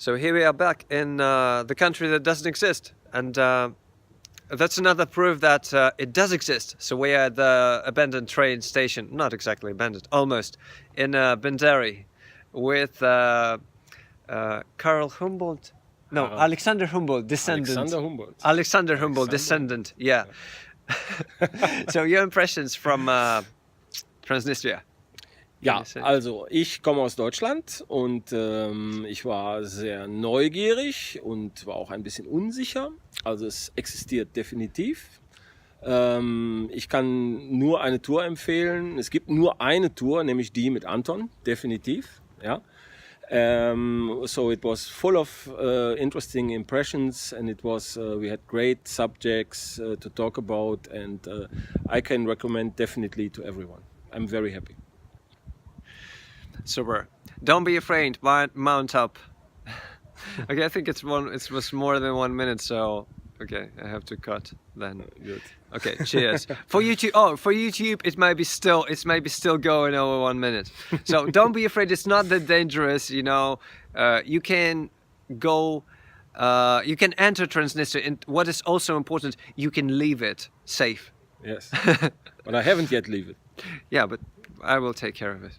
So here we are back in the country that doesn't exist, and that's another proof that it does exist. So we are at the abandoned train station, not exactly abandoned, almost, in Bendery, with Karl Humboldt. No, Harald. Alexander Humboldt, descendant. Alexander Humboldt, descendant. Yeah. So your impressions from Transnistria? Ja, also ich komme aus Deutschland und ich war sehr neugierig und war auch ein bisschen unsicher. Also es existiert definitiv. Ich kann nur eine Tour empfehlen. Es gibt nur eine Tour, nämlich die mit Anton, definitiv. Ja. So it was full of interesting impressions, and it was we had great subjects to talk about, and I can recommend definitely to everyone. I'm very happy. Super. Don't be afraid. Mount up. Okay, I think it was more than 1 minute, so okay, I have to cut then. Good. Okay, cheers. For YouTube, it may be still going over 1 minute. So don't be afraid. It's not that dangerous. You know, you can go. You can enter Transnistria, and what is also important, you can leave it safe. Yes, but I haven't yet leave it. Yeah, but I will take care of it.